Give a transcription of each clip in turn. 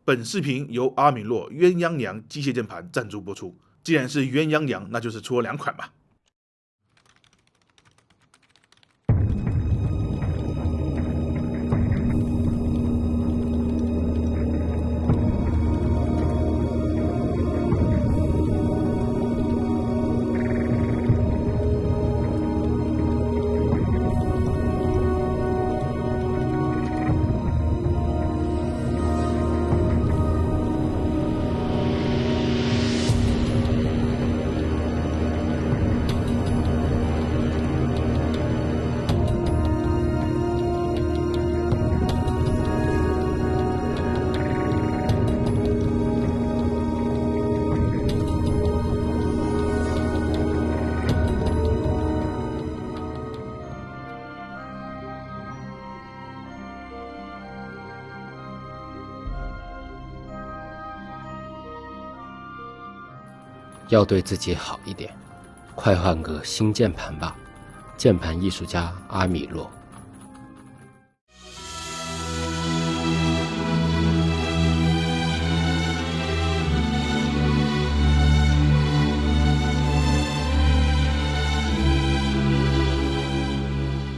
本视频由阿米洛鸳鸯娘机械键盘赞助播出。既然是鸳鸯娘，那就是出了2款吧。要对自己好一点，快换个新键盘吧。键盘艺术家阿米洛。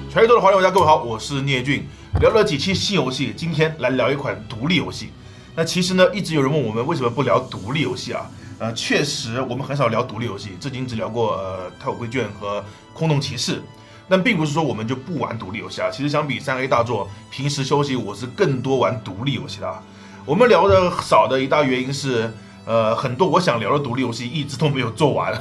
全宇宙的华人玩家，各位好，我是聂俊。聊了几期新游戏，今天来聊一款独立游戏。那其实呢，一直有人问我们为什么不聊独立游戏啊？确实我们很少聊独立游戏，至今只聊过太古归卷和空洞骑士。但并不是说我们就不玩独立游戏啊。其实相比3A 大作，平时休息我是更多玩独立游戏的啊。我们聊的少的一大原因是，很多我想聊的独立游戏一直都没有做完。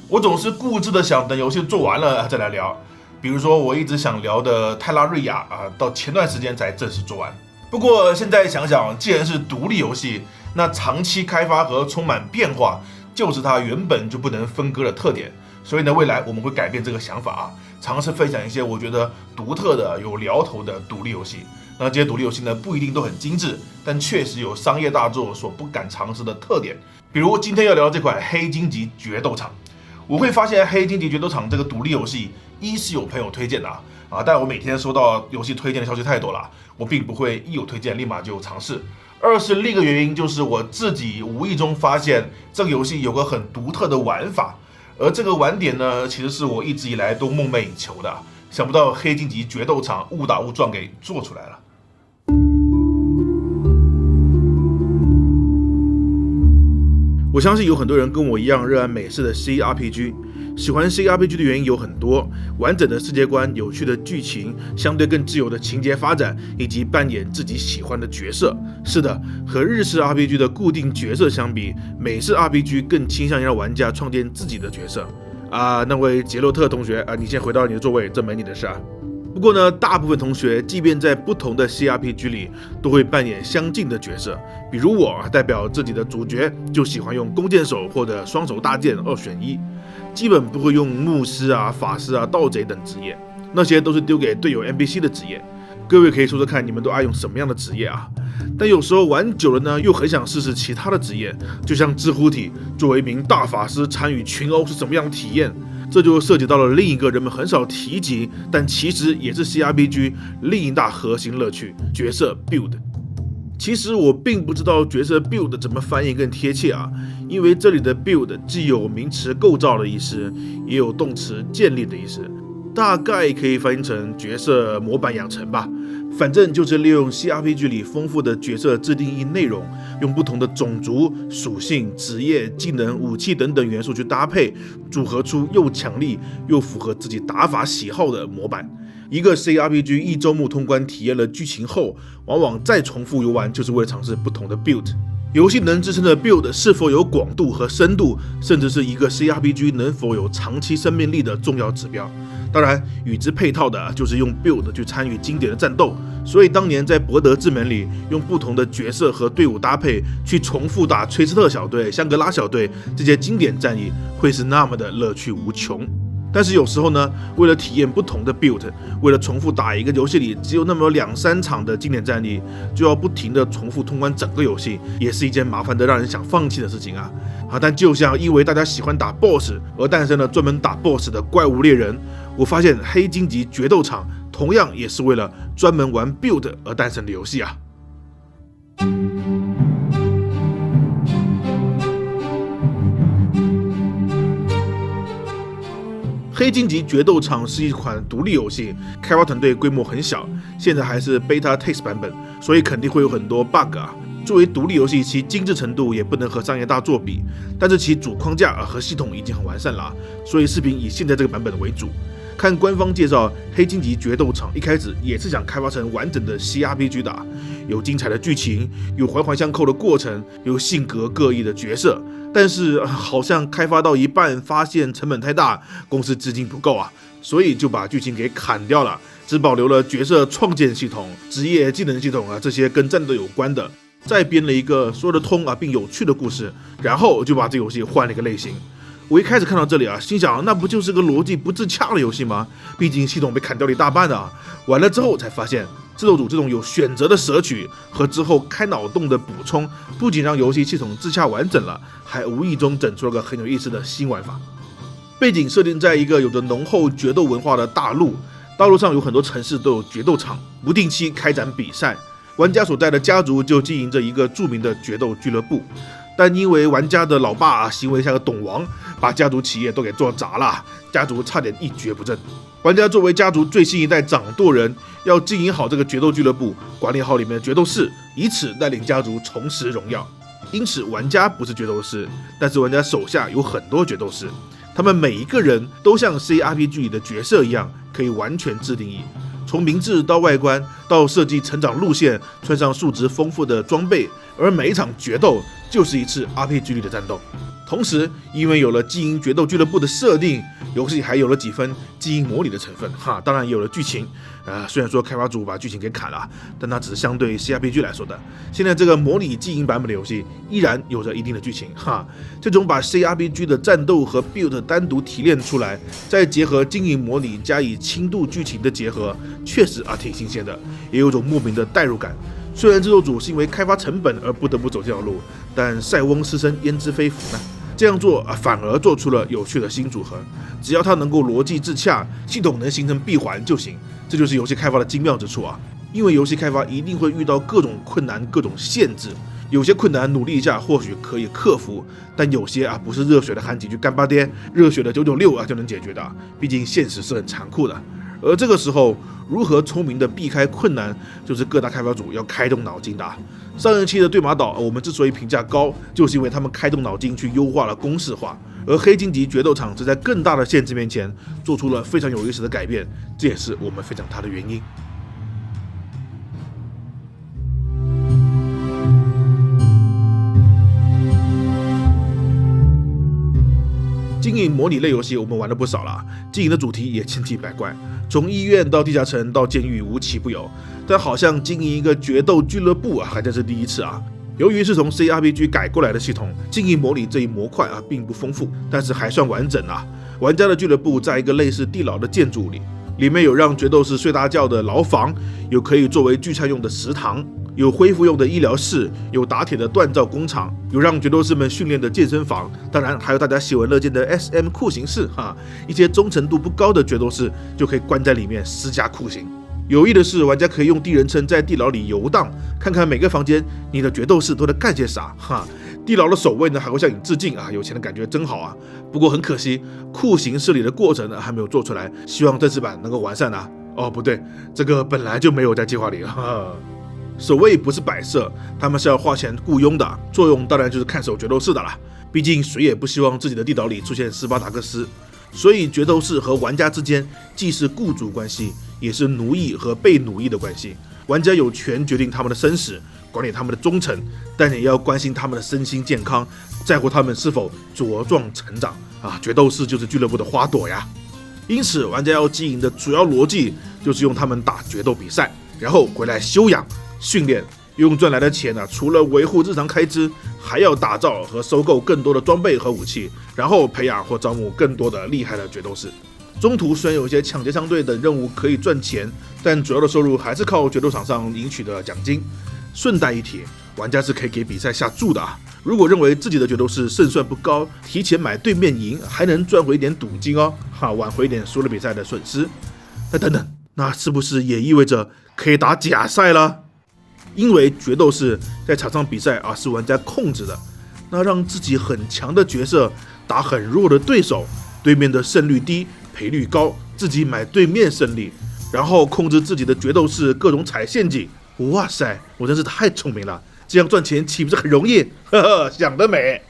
我总是固执的想等游戏做完了再来聊。比如说我一直想聊的泰拉瑞亚啊，到前段时间才正式做完。不过现在想想，既然是独立游戏，那长期开发和充满变化就是它原本就不能分割的特点。所以呢，未来我们会改变这个想法啊，尝试分享一些我觉得独特的、有聊头的独立游戏。那这些独立游戏呢，不一定都很精致，但确实有商业大作所不敢尝试的特点。比如今天要聊这款《黑荆棘决斗场》，我会发现《黑荆棘决斗场》这个独立游戏，一是有朋友推荐的啊，但我每天收到游戏推荐的消息太多了，我并不会一有推荐立马就尝试。二是另一个原因就是我自己无意中发现这个游戏有个很独特的玩法，而这个玩点呢，其实是我一直以来都梦寐以求的，想不到黑荆棘决斗场误打误撞给做出来了。我相信有很多人跟我一样热爱美式的 CRPG， 喜欢 CRPG 的原因有很多，完整的世界观、有趣的剧情、相对更自由的情节发展，以及扮演自己喜欢的角色。是的，和日式 RPG 的固定角色相比，美式 RPG 更倾向于让玩家创建自己的角色。那位杰洛特同学你先回到你的座位，这没你的事啊。不过呢，大部分同学即便在不同的 CRPG 里，都会扮演相近的角色。比如我代表自己的主角，就喜欢用弓箭手或者双手大剑2选1，基本不会用牧师法师盗贼等职业，那些都是丢给队友 NPC 的职业。各位可以说说看，你们都爱用什么样的职业啊？但有时候玩久了呢，又很想试试其他的职业，就像知乎体作为一名大法师参与群殴是怎么样的体验。这就涉及到了另一个人们很少提及，但其实也是 CRPG 另一大核心乐趣——角色 build。其实我并不知道角色 build 怎么翻译更贴切因为这里的 build 既有名词构造的意思，也有动词建立的意思，大概可以翻译成角色模板养成吧。反正就是利用 CRPG 里丰富的角色自定义内容，用不同的种族、属性、职业、技能、武器等等元素去搭配，组合出又强力又符合自己打法喜好的模板。一个 CRPG 一周目通关体验了剧情后，往往再重复游玩，就是为了尝试不同的 build。游戏能支撑的 build 是否有广度和深度，甚至是一个 CRPG 能否有长期生命力的重要指标。当然，与之配套的就是用 build 去参与经典的战斗。所以当年在博德之门里，用不同的角色和队伍搭配去重复打崔斯特小队、香格拉小队这些经典战役，会是那么的乐趣无穷。但是有时候呢，为了体验不同的 build， 为了重复打一个游戏里只有那么2-3场的经典战役，就要不停的重复通关整个游戏，也是一件麻烦的让人想放弃的事情但就像因为大家喜欢打 BOSS 而诞生了专门打 BOSS 的怪物猎人，我发现黑荆棘决斗场同样也是为了专门玩 build 而诞生的游戏黑金级决斗场是一款独立游戏，开发团队规模很小，现在还是 beta test 版本，所以肯定会有很多 bug 啊。作为独立游戏，其精致程度也不能和商业大作比，但是其主框架和系统已经很完善了，所以视频以现在这个版本为主。看官方介绍，黑金级决斗场一开始也是想开发成完整的 CRPG 的，有精彩的剧情，有环环相扣的过程，有性格各异的角色。但是好像开发到一半，发现成本太大，公司资金不够啊，所以就把剧情给砍掉了，只保留了角色创建系统、职业技能系统这些跟战斗有关的，再编了一个说得通并有趣的故事，然后就把这游戏换了一个类型。我一开始看到这里心想那不就是个逻辑不自洽的游戏吗？毕竟系统被砍掉了一大半完了之后才发现，制作组这种有选择的舍取和之后开脑洞的补充，不仅让游戏系统自洽完整了，还无意中整出了个很有意思的新玩法。背景设定在一个有着浓厚决斗文化的大陆，道路上有很多城市都有决斗场，不定期开展比赛。玩家所在的家族就经营着一个著名的决斗俱乐部，但因为玩家的老爸行为像个懂王，把家族企业都给做砸了，家族差点一蹶不振。玩家作为家族最新一代掌舵人，要经营好这个决斗俱乐部，管理好里面的决斗士，以此带领家族重拾荣耀。因此玩家不是决斗士，但是玩家手下有很多决斗士，他们每一个人都像 CRPG 里的角色一样，可以完全自定义，从名字到外观到设计成长路线，穿上数值丰富的装备，而每一场决斗就是一次 RPG 里的战斗。同时，因为有了经营决斗俱乐部的设定，游戏还有了几分经营模拟的成分当然也有了剧情。虽然说开发组把剧情给砍了，但它只是相对 CRPG 来说的。现在这个模拟经营版本的游戏依然有着一定的剧情这种把 CRPG 的战斗和 build 单独提炼出来，再结合经营模拟加以轻度剧情的结合，确实挺新鲜的，也有种莫名的代入感。虽然制作组是因为开发成本而不得不走这条路，但塞翁失身焉知非福呢？这样做反而做出了有趣的新组合，只要它能够逻辑自洽，系统能形成闭环就行。这就是游戏开发的精妙之处因为游戏开发一定会遇到各种困难、各种限制，有些困难努力一下或许可以克服，但有些不是热血的喊几句干巴爹、热血的996就能解决的，毕竟现实是很残酷的。而这个时候，如何聪明的避开困难，就是各大开发组要开动脑筋的上一期的对马岛，我们之所以评价高，就是因为他们开动脑筋去优化了公式化，而黑金级决斗场则在更大的限制面前做出了非常有意思的改变，这也是我们分享它的原因。经营模拟类游戏我们玩了不少了，经营的主题也千奇百怪，从医院到地下城到监狱无奇不有，但好像经营一个决斗俱乐部还真是第一次由于是从 CRPG 改过来的系统，经营模拟这一模块并不丰富，但是还算完整玩家的俱乐部在一个类似地牢的建筑里，里面有让决斗士睡大觉的牢房，有可以作为聚餐用的食堂，有恢复用的医疗室，有打铁的锻造工厂，有让决斗士们训练的健身房，当然还有大家喜闻乐见的 SM 酷刑室一些忠诚度不高的决斗士就可以关在里面施加酷刑。有意的是，玩家可以用第人称在地牢里游荡，看看每个房间你的决斗士都在干些啥地牢的守卫呢还会向你致敬有钱的感觉真好不过很可惜，酷刑室里的过程还没有做出来，希望正式版能够完善不对，这个本来就没有在计划里守卫不是摆设，他们是要花钱雇佣的，作用当然就是看守决斗士的啦。毕竟谁也不希望自己的地牢里出现斯巴达克斯，所以决斗士和玩家之间既是雇主关系，也是奴役和被奴役的关系。玩家有权决定他们的生死，管理他们的忠诚，但也要关心他们的身心健康，在乎他们是否茁壮成长决斗士就是俱乐部的花朵呀。因此，玩家要经营的主要逻辑就是用他们打决斗比赛，然后回来休养训练，用赚来的钱除了维护日常开支，还要打造和收购更多的装备和武器，然后培养或招募更多的厉害的决斗士。中途虽然有一些抢劫商队等任务可以赚钱，但主要的收入还是靠决斗场上赢取的奖金。顺带一提，玩家是可以给比赛下注的如果认为自己的决斗士胜算不高，提前买对面赢，还能赚回一点赌金挽回一点输了比赛的损失。那等等，那是不是也意味着可以打假赛了？因为决斗士在场上比赛是玩家控制的，那让自己很强的角色打很弱的对手，对面的胜率低，赔率高，自己买对面胜利，然后控制自己的决斗士各种踩陷阱。哇塞，我真是太聪明了，这样赚钱岂不是很容易？呵呵，想得美。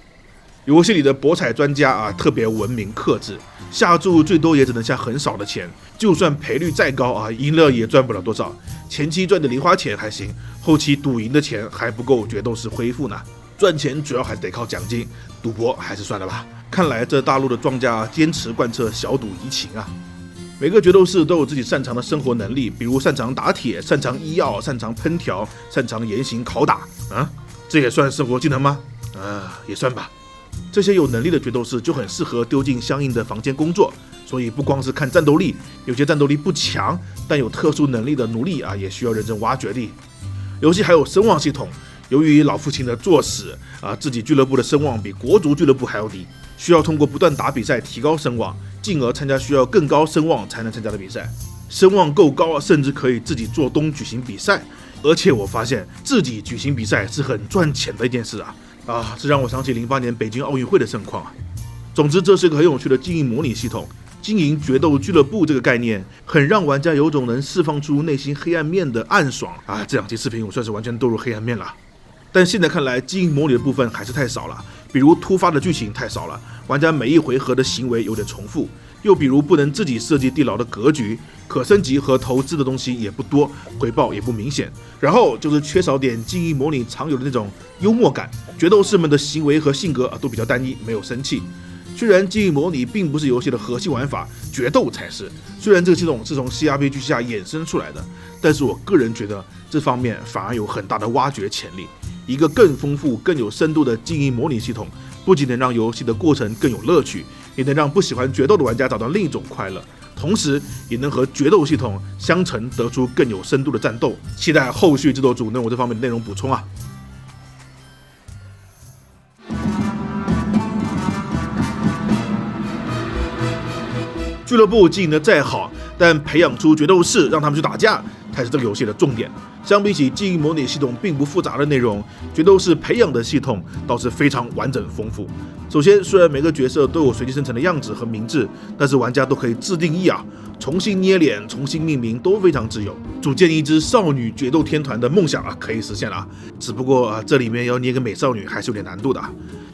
游戏里的博彩专家啊，特别文明克制，下注最多也只能下很少的钱，就算赔率再高啊，赢了也赚不了多少。前期赚的零花钱还行，后期赌赢的钱还不够决斗士恢复呢。赚钱主要还是得靠奖金，赌博还是算了吧。看来这大陆的庄家坚持贯彻小赌怡情啊。每个决斗士都有自己擅长的生活能力，比如擅长打铁、擅长医药、擅长烹调、擅长严刑拷打啊，这也算生活技能吗？也算吧。这些有能力的决斗士就很适合丢进相应的房间工作，所以不光是看战斗力，有些战斗力不强但有特殊能力的奴隶啊，也需要认真挖掘力。游戏还有声望系统，由于老父亲的作死啊，自己俱乐部的声望比国足俱乐部还要低，需要通过不断打比赛提高声望，进而参加需要更高声望才能参加的比赛。声望够高，甚至可以自己做东举行比赛，而且我发现自己举行比赛是很赚钱的一件事啊，这让我想起08年北京奥运会的盛况啊。总之，这是个很有趣的经营模拟系统。经营决斗俱乐部这个概念，很让玩家有种能释放出内心黑暗面的暗爽啊！这两期视频我算是完全堕入黑暗面了。但现在看来，经营模拟的部分还是太少了，比如突发的剧情太少了，玩家每一回合的行为有点重复，又比如不能自己设计地牢的格局，可升级和投资的东西也不多，回报也不明显。然后就是缺少点经营模拟常有的那种幽默感，决斗士们的行为和性格都比较单一，没有生气。虽然经营模拟并不是游戏的核心玩法，决斗才是。虽然这个系统是从 CRPG 下衍生出来的，但是我个人觉得这方面反而有很大的挖掘潜力。一个更丰富、更有深度的经营模拟系统，不仅能让游戏的过程更有乐趣，也能让不喜欢决斗的玩家找到另一种快乐，同时也能和决斗系统相乘，得出更有深度的战斗。期待后续制作组能有这方面的内容补充啊！俱乐部经营的再好，但培养出决斗士让他们去打架才是这个游戏的重点。相比起经营模拟系统并不复杂的内容，决斗士培养的系统倒是非常完整丰富。首先，虽然每个角色都有随机生成的样子和名字，但是玩家都可以自定义重新捏脸、重新命名都非常自由。组建一支少女决斗天团的梦想可以实现了，只不过这里面要捏个美少女还是有点难度的。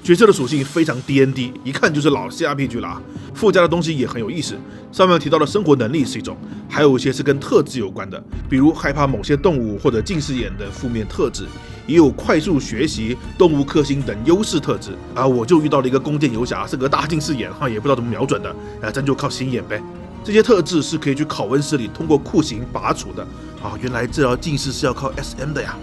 角色的属性非常 DND， 一看就是老 CRPG 了。附加的东西也很有意思，上面提到的生活能力是一种，还有一些是跟特质有关的，比如害怕某些动物或者近视眼的负面特质，也有快速学习、动物克星等优势特质我就遇到了一个弓箭游侠，是个大近视眼也不知道怎么瞄准的咱就靠心眼呗。这些特质是可以去拷问室里通过酷刑拔除的原来这近视是要靠 SM 的呀。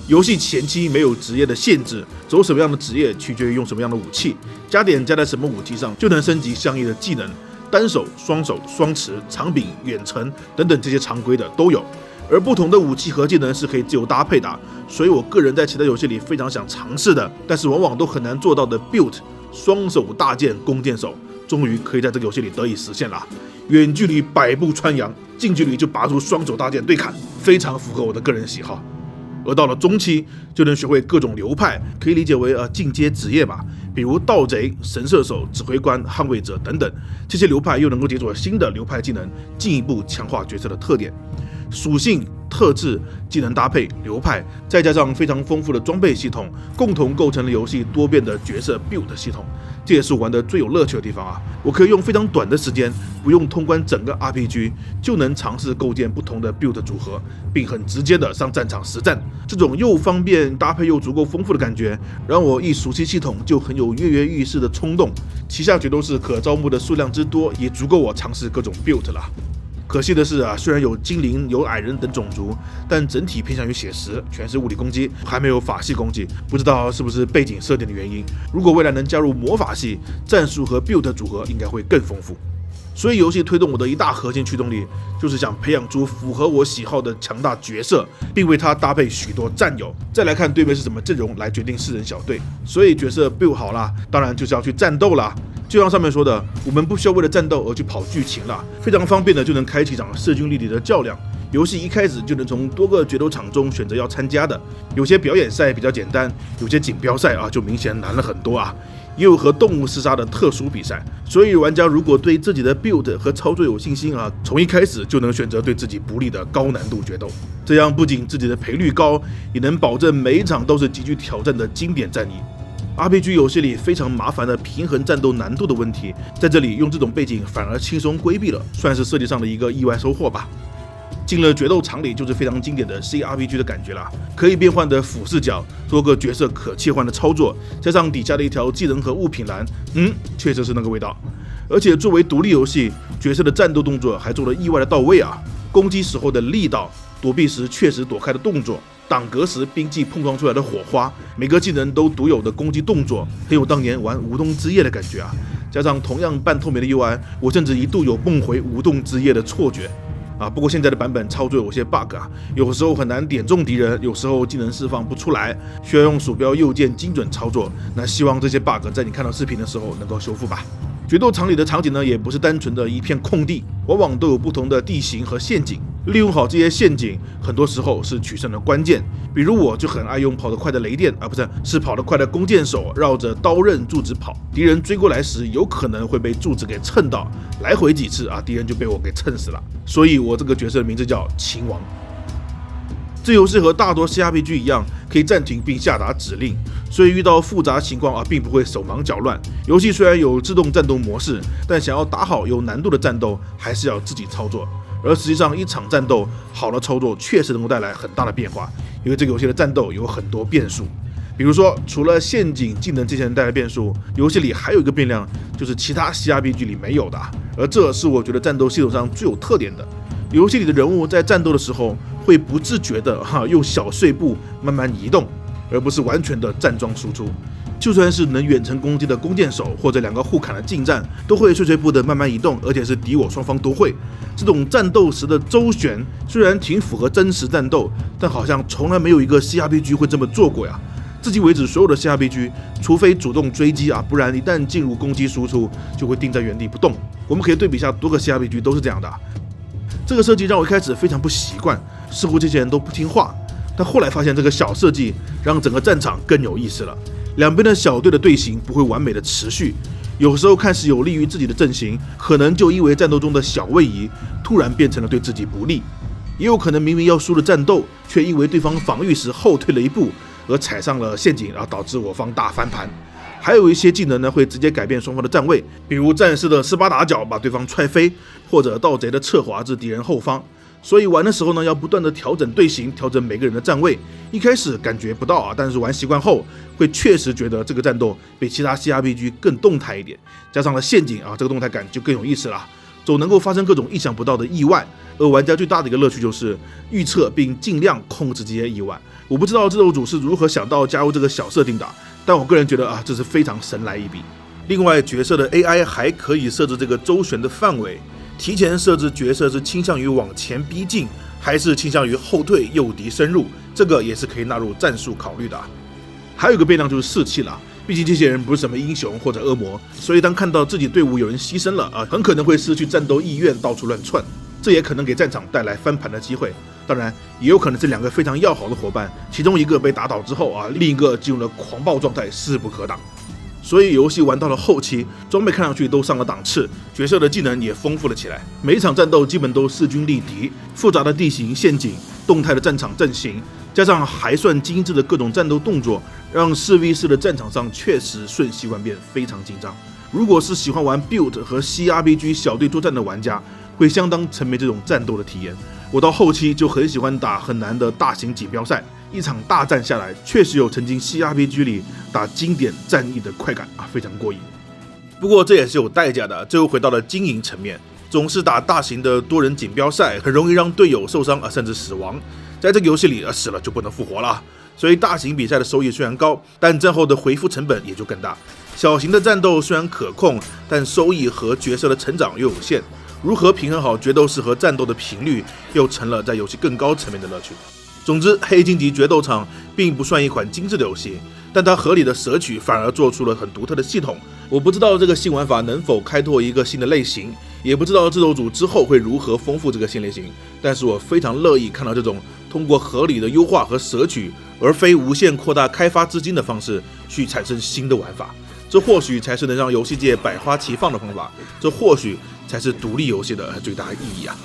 游戏前期没有职业的限制，走什么样的职业取决于用什么样的武器，加点加在什么武器上就能升级相应的技能，单手、双手、双持、长柄、远程等等这些常规的都有。而不同的武器和技能是可以自由搭配的，所以我个人在其他游戏里非常想尝试的，但是往往都很难做到的 build 双手大剑弓箭手，终于可以在这个游戏里得以实现了。远距离百步穿杨，近距离就拔出双手大剑对砍，非常符合我的个人喜好。而到了中期，就能学会各种流派，可以理解为进阶职业吧，比如盗贼、神射手、指挥官、捍卫者等等。这些流派又能够解锁新的流派技能，进一步强化角色的特点、属性、特质、技能搭配、流派，再加上非常丰富的装备系统，共同构成了游戏多变的角色 build 系统。这也是我玩的最有乐趣的地方我可以用非常短的时间，不用通关整个 RPG， 就能尝试构建不同的 build 组合，并很直接的上战场实战。这种又方便搭配又足够丰富的感觉，让我一熟悉系统就很有跃跃欲试的冲动。旗下决斗士可招募的数量之多，也足够我尝试各种 build 了。可惜的是虽然有精灵、有矮人等种族，但整体偏向于写实，全是物理攻击，还没有法系攻击，不知道是不是背景设定的原因。如果未来能加入魔法系，战术和 build 组合应该会更丰富。所以游戏推动我的一大核心驱动力，就是想培养出符合我喜好的强大角色，并为它搭配许多战友。再来看对面是什么阵容来决定4人小队。所以角色 build 好了，当然就是要去战斗啦。就像上面说的，我们不需要为了战斗而去跑剧情了，非常方便的就能开启一场势均力敌的较量。游戏一开始就能从多个决斗场中选择要参加的，有些表演赛比较简单，有些锦标赛就明显难了很多也有和动物厮杀的特殊比赛。所以玩家如果对自己的 build 和操作有信心从一开始就能选择对自己不利的高难度决斗，这样不仅自己的赔率高，也能保证每一场都是极具挑战的经典战役。RPG 游戏里非常麻烦的平衡战斗难度的问题，在这里用这种背景反而轻松规避了，算是设计上的一个意外收获吧。进了决斗场里就是非常经典的 CRPG 的感觉了，可以变换的俯视角，多个角色可切换的操作，加上底下的一条技能和物品栏，确实是那个味道。而且作为独立游戏，角色的战斗动作还做得意外的到位啊！攻击时候的力道，躲避时确实躲开的动作，挡格时兵器碰撞出来的火花，每个技能都独有的攻击动作，很有当年玩无冬之夜的感觉啊！加上同样半透明的 UI， 我甚至一度有梦回无冬之夜的错觉。不过现在的版本操作有些 bug 有时候很难点中敌人，有时候技能释放不出来，需要用鼠标右键精准操作。那希望这些 bug 在你看到视频的时候能够修复吧。决斗场里的场景呢，也不是单纯的一片空地，往往都有不同的地形和陷阱。利用好这些陷阱，很多时候是取胜的关键。比如我就很爱用跑得快的雷电是跑得快的弓箭手，绕着刀刃柱子跑，敌人追过来时有可能会被柱子给蹭到，来回几次敌人就被我给蹭死了。所以我这个角色的名字叫秦王。这游戏和大多 CRPG 一样，可以暂停并下达指令，所以遇到复杂情况并不会手忙脚乱。游戏虽然有自动战斗模式，但想要打好有难度的战斗，还是要自己操作。而实际上，一场战斗好的操作确实能够带来很大的变化，因为这个游戏的战斗有很多变数。比如说，除了陷阱技能这些能带来变数，游戏里还有一个变量，就是其他 CRPG 里没有的，而这是我觉得战斗系统上最有特点的。游戏里的人物在战斗的时候会不自觉的用小碎步慢慢移动，而不是完全的站桩输出。就算是能远程攻击的弓箭手或者2个互砍的近战，都会碎碎步的慢慢移动，而且是敌我双方都会。这种战斗时的周旋虽然挺符合真实战斗，但好像从来没有一个 CRPG 会这么做过呀。至今为止，所有的 CRPG 除非主动追击不然一旦进入攻击输出就会定在原地不动。我们可以对比一下多个 CRPG 都是这样的。这个设计让我一开始非常不习惯，似乎这些人都不听话，但后来发现这个小设计让整个战场更有意思了。两边的小队的队形不会完美的持续，有时候看似有利于自己的阵型，可能就因为战斗中的小位移，突然变成了对自己不利。也有可能明明要输的战斗，却因为对方防御时后退了一步，而踩上了陷阱，导致我方大翻盘。还有一些技能呢，会直接改变双方的站位，比如战士的斯巴达脚把对方踹飞，或者盗贼的侧滑至敌人后方。所以玩的时候呢，要不断的调整队形，调整每个人的站位。一开始感觉不到但是玩习惯后，会确实觉得这个战斗比其他 CRPG 更动态一点，加上了陷阱这个动态感就更有意思了，总能够发生各种意想不到的意外。而玩家最大的一个乐趣就是预测并尽量控制这些意外。我不知道制作组是如何想到加入这个小设定的，但我个人觉得这是非常神来一笔。另外，角色的 AI 还可以设置这个周旋的范围，提前设置角色是倾向于往前逼近，还是倾向于后退诱敌深入，这个也是可以纳入战术考虑的。还有一个变量就是士气了，毕竟这些人不是什么英雄或者恶魔，所以当看到自己队伍有人牺牲了很可能会失去战斗意愿，到处乱窜，这也可能给战场带来翻盘的机会。当然，也有可能这2个非常要好的伙伴，其中一个被打倒之后另一个进入了狂暴状态，势不可挡。所以游戏玩到了后期，装备看上去都上了档次，角色的技能也丰富了起来。每一场战斗基本都势均力敌，复杂的地形陷阱、动态的战场阵型，加上还算精致的各种战斗动作，让4v4的战场上确实瞬息万变，非常紧张。如果是喜欢玩 build 和 CRPG 小队作战的玩家，会相当沉迷这种战斗的体验。我到后期就很喜欢打很难的大型锦标赛，一场大战下来，确实有曾经 CRPG 里打经典战役的快感非常过瘾。不过这也是有代价的，这又回到了经营层面，总是打大型的多人锦标赛，很容易让队友受伤甚至死亡。在这个游戏里死了就不能复活了，所以大型比赛的收益虽然高，但战后的回复成本也就更大。小型的战斗虽然可控，但收益和角色的成长又有限。如何平衡好决斗士和战斗的频率，又成了在游戏更高层面的乐趣。总之，黑金级决斗场并不算一款精致的游戏，但它合理的舍取反而做出了很独特的系统。我不知道这个新玩法能否开拓一个新的类型，也不知道制作组之后会如何丰富这个新类型，但是我非常乐意看到这种通过合理的优化和舍取，而非无限扩大开发资金的方式去产生新的玩法。这或许才是能让游戏界百花齐放的方法，这或许才是独立游戏的最大意义啊！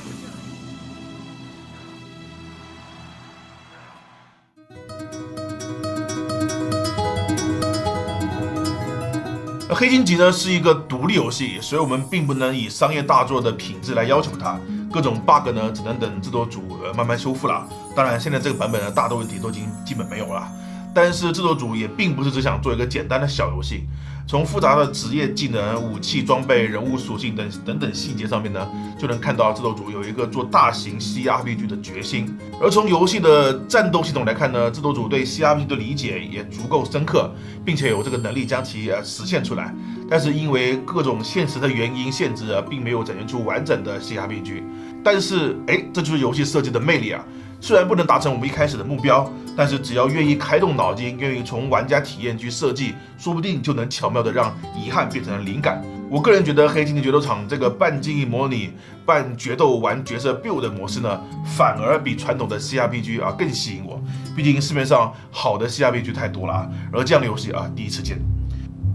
黑金级呢是一个独立游戏，所以我们并不能以商业大作的品质来要求它。各种 bug 呢，只能等制作组慢慢修复了。当然，现在这个版本的大的问题都已经基本没有了。但是制作组也并不是只想做一个简单的小游戏，从复杂的职业技能、武器装备、人物属性等细节上面呢，就能看到制作组有一个做大型 CRPG 的决心。而从游戏的战斗系统来看呢，制作组对 CRPG 的理解也足够深刻，并且有这个能力将其实现出来。但是因为各种现实的原因限制并没有展现出完整的 CRPG。但是这就是游戏设计的魅力啊！虽然不能达成我们一开始的目标，但是只要愿意开动脑筋，愿意从玩家体验去设计，说不定就能巧妙的让遗憾变成了灵感。我个人觉得《黑金的决斗场》这个半经营模拟、半决斗玩角色 build 的模式呢，反而比传统的 CRPG 更吸引我。毕竟市面上好的 CRPG 太多了，而这样的游戏第一次见。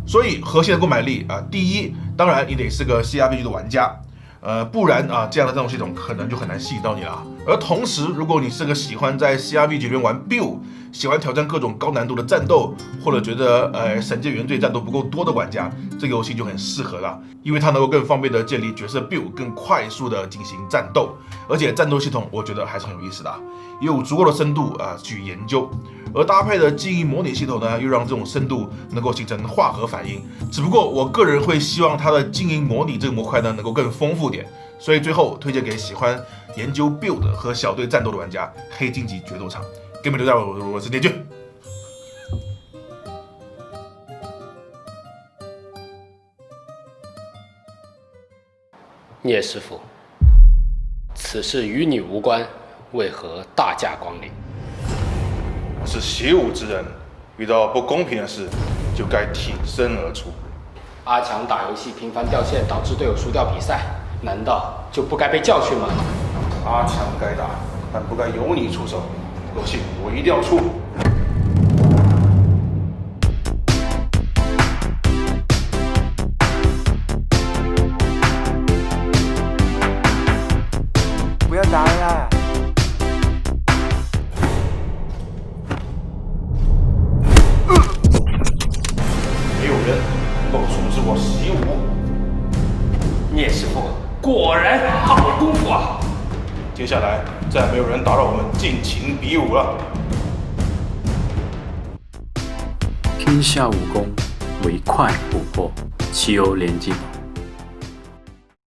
所以核心的购买力第一，当然你得是个 CRPG 的玩家。不然这样的战斗系统可能就很难吸引到你了。而同时，如果你是个喜欢在 CRPG 里面玩 build， 喜欢挑战各种高难度的战斗，或者觉得神界原罪战斗不够多的玩家，这个游戏就很适合了，因为它能够更方便的建立角色 build， 更快速的进行战斗，而且战斗系统我觉得还是很有意思的，也有足够的深度去研究。而搭配的记忆模拟系统呢，又让这种深度能够形成化合反应。只不过我个人会希望它的经营模拟这个模块呢能够更丰富点，所以最后推荐给喜欢研究 build 和小队战斗的玩家，黑金级决斗场。给你们留下我是电锯。聂师傅，此事与你无关，为何大驾光临？我是习武之人，遇到不公平的事就该挺身而出。阿强打游戏频繁掉线，导致队友输掉比赛，难道就不该被教训吗？阿强该打，但不该由你出手。有戏我一定要出。不要打了。没有人能够阻止我习武。聂师傅果然好功夫啊！接下来再没有人打扰我们尽情比武了。天下武功唯快不破，岂有连击宝。